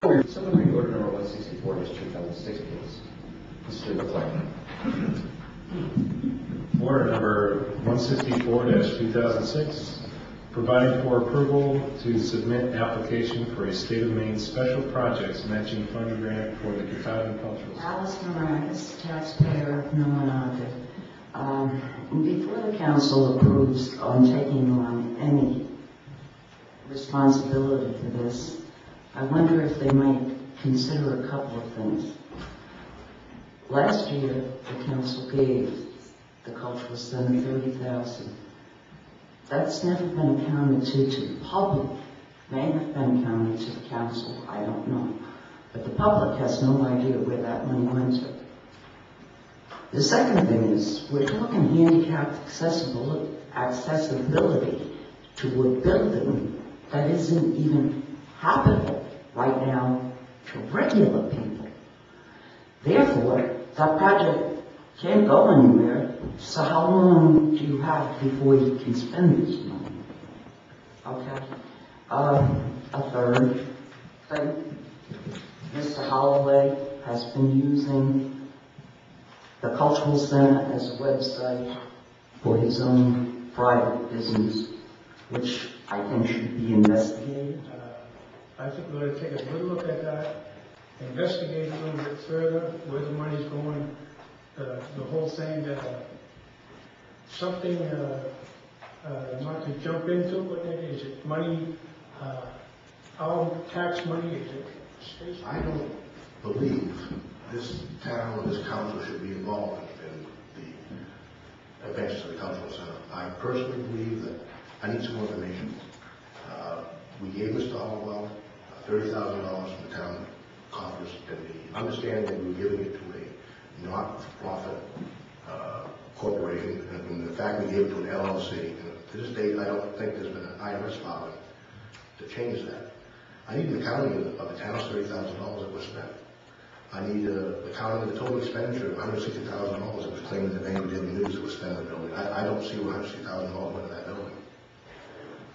Someone read order number 164-2006, please. Mr. McClellan. Order number 164-2006, providing for approval to submit application for a State of Maine Special Projects Matching Fund Grant for the Katahdin Cultural. Alice Moranis, taxpayer, known audit. Before the council approves on taking on any responsibility for this, I wonder if they might consider a couple of things. Last year, the council gave the Cultural Center $30,000. That's never been accounted to the public. May have been accounted to the council, I don't know. But the public has no idea where that money went to. The second thing is, we're talking handicapped accessibility to a building that isn't even habitable right now to regular people. Therefore, that project can't go anywhere, so how long do you have before you can spend this money? Okay. A third thing, Mr. Hollowell has been using the Cultural Center as a website for his own private business, which I think should be investigated. I think we're going to take a good look at that, investigate a little bit further where the money's going, the whole thing, something not to jump into, but is it money, our tax money, is it state? I don't believe this town or this council should be involved in the events of the Cultural Center. I personally believe that I need some more information. We gave Mr. Hollowell $30,000 from the town coffers, and the understanding that we were giving it to a not-for-profit corporation, and the fact we gave it to an LLC. And to this date, I don't think there's been an IRS filing to change that. I need an accounting of the town's $30,000 that was spent. I need the accounting of the total expenditure of $160,000 that was claimed in the Bangor Daily News that was spent on the building. I don't see where $160,000 went to that building.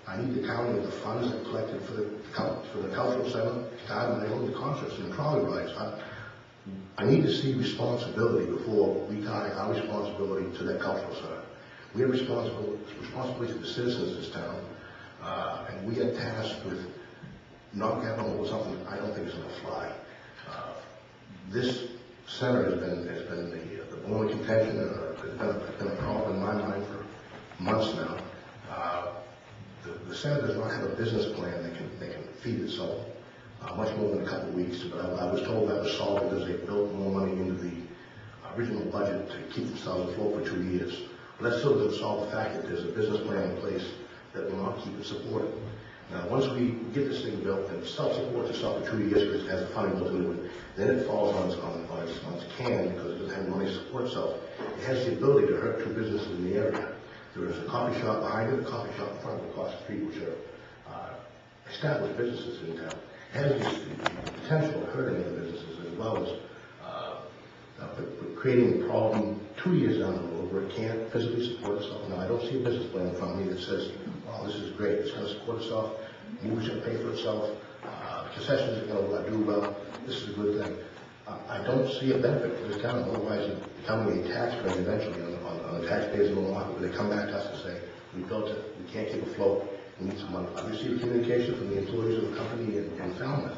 I need the accounting of the funds that collected for the Cultural Center, and they own the concerts and the trolley rides. I need to see responsibility before we tie our responsibility to that Cultural Center. We have responsibility to the citizens of this town, and we are tasked with not getting on with something I don't think is going to fly. This center has been the bone of contention. It's been a problem in my mind for months now. The center does not have a business plan that can feed itself much more than a couple of weeks. But I was told that was solved because they built more money into the original budget to keep themselves afloat for 2 years. But that still doesn't solve the fact that there's a business plan in place that will not keep it supported. Now, once we get this thing built and self-supports itself for 2 years because it has the funding built into it, then it falls on its can because it doesn't have money to support itself. It has the ability to hurt two businesses in the area. There is a coffee shop behind it, a coffee shop in front of it across the street, which are established businesses in town. It has the potential of hurting other businesses as well as creating a problem 2 years down the road where it can't physically support itself. Now, I don't see a business plan in front of me that says, "Wow, this is great. It's going to support itself. Movies going to pay for itself. Concessions are going to do well. This is a good thing." I don't see a benefit for this town. Otherwise, it's becoming a tax break eventually on the taxpayers in the market. Where they come back to us and say, "We built it. We can't keep afloat. We need some money." I've received communication from the employees of the company in Falmouth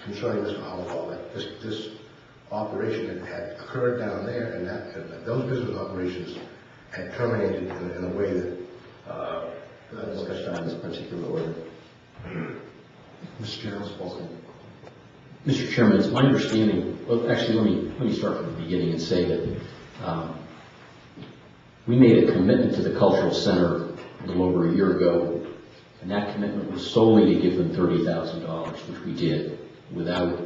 concerning Mr. Hollowell that this operation had occurred down there, and that those business operations had terminated in a way that discussion on this particular order. Mr. Chairman, spoken. Mr. Chairman, it's my understanding, well, actually, let me start from the beginning and say that we made a commitment to the Cultural Center a little over a year ago, and that commitment was solely to give them $30,000, which we did, without,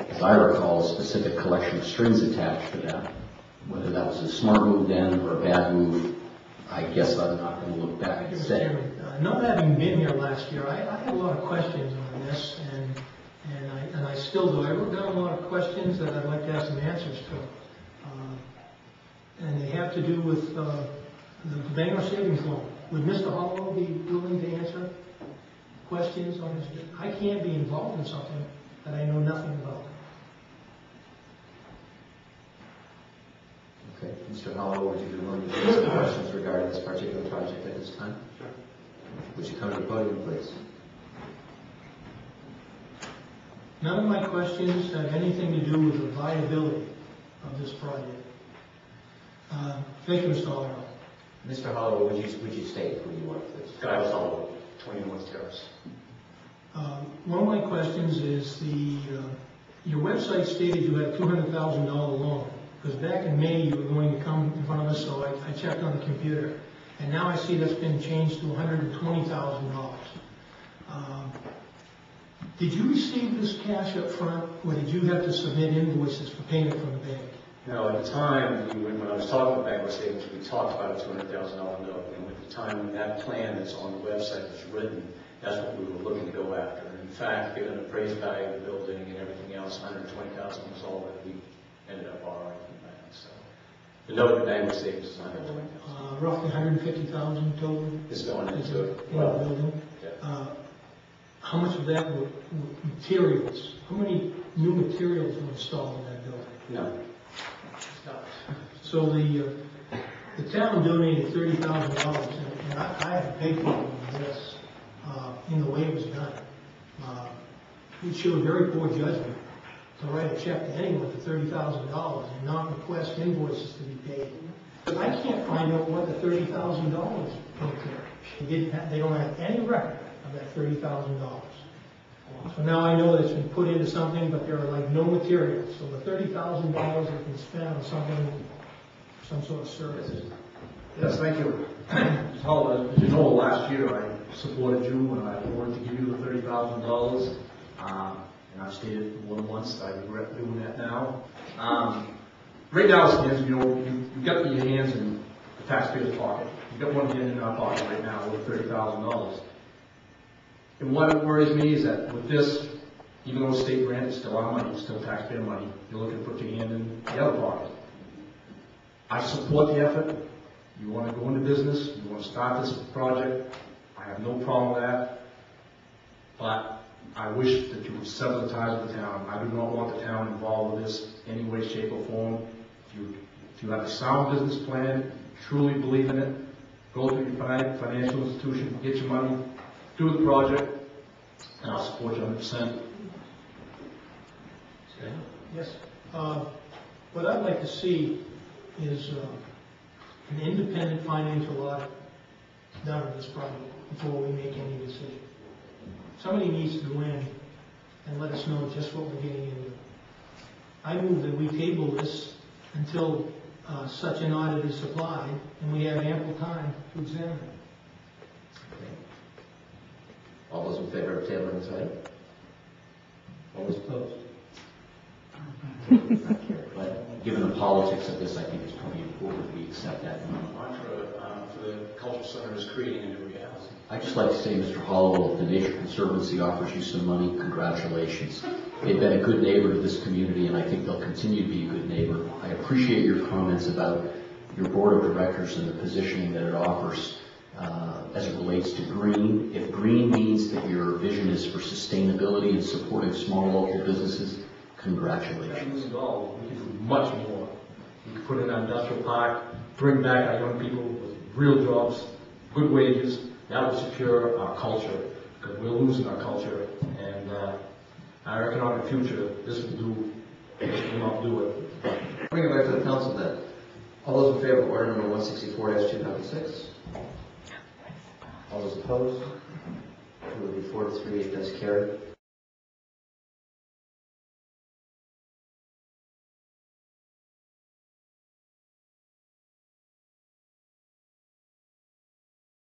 as I recall, a specific collection of strings attached to that. Whether that was a smart move then or a bad move, I guess I'm not going to look back and say. Not having been here last year, I had a lot of questions on this, and I still do. I wrote down a lot of questions that I'd like to have some answers to. And they have to do with the Bangor savings loan. Would Mr. Hollowell be willing to answer? questions on this? I can't be involved in something that I know nothing about. Okay, Mr. Hollowell, would you be willing to answer questions regarding this particular project at this time? Sure. Would you come to the podium, please? None of my questions have anything to do with the viability of this project. Thank you, Mr. Hollowell. Mr. Hollowell, would you state who you are, please? Giles Hollowell, 20 North Terrace. One of my questions is your website stated you had a $200,000 loan, because back in May you were going to come in front of us, so I checked on the computer, and now I see that's been changed to $120,000. Did you receive this cash up front, or did you have to submit invoices for payment from the bank? No, at the time, when I was talking about bank statements, we talked about a $200,000 note, and at the time when that plan that's on the website was written, that's what we were looking to go after. And in fact, given the appraised value of the building and everything else, $120,000 was all that we ended up borrowing from the bank. So the note in the bank statements is $120,000. Roughly $150,000 total? It's going into it. In the building? Yeah. How much of that were materials? How many new materials were installed in that building? No. So the town donated $30,000, and I have a big problem with this, in the way it was done. It showed very poor judgment to write a check to anyone for $30,000 and not request invoices to be paid. I can't find out what the $30,000 went to. They don't have any record of that $30,000. So now I know that it's been put into something, but there are like no materials. So the $30,000 has been spent on something, some sort of service. Yes, thank you. Mr. Hollowell, as you know, last year I supported you and I wanted to give you the $30,000. And I've stated more than once that I regret doing that now. Right now, it stands, you've got your hands in the taxpayer's pocket. You've got one hand in our pocket right now with $30,000. And what worries me is that with this, even though state grant is still our money, it's still taxpayer money, you're looking to put your hand in the other pocket. I support the effort. You want to go into business, you want to start this project, I have no problem with that. But I wish that you would sever the ties with the town. I do not want the town involved with this in any way, shape, or form. If you have a sound business plan, truly believe in it, go to your financial institution, get your money, do the project, and I'll support you 100%. Yes. What I'd like to see is an independent financial audit done of this project before we make any decision. Somebody needs to go in and let us know just what we're getting into. I move that we table this until such an audit is supplied and we have ample time to examine it. All those in favor of tabling this item? All those opposed? But given the politics of this, I think it's probably important we accept that. For the cultural center is creating a new reality. I'd just like to say, Mr. Hollowell, if the Nature Conservancy offers you some money, congratulations. They've been a good neighbor to this community, and I think they'll continue to be a good neighbor. I appreciate your comments about your board of directors and the positioning that it offers as it relates to green. If green means that your vision is for sustainability and supporting small local businesses, congratulations. We can do much more. We can put in an industrial park, bring back our young people with real jobs, good wages. That will secure our culture, because we're losing our culture. And our economic future, this will not do it. Bring it back to the council then. All those in favor of order number 164-2006? All those opposed? It will be 4-3, it does carry.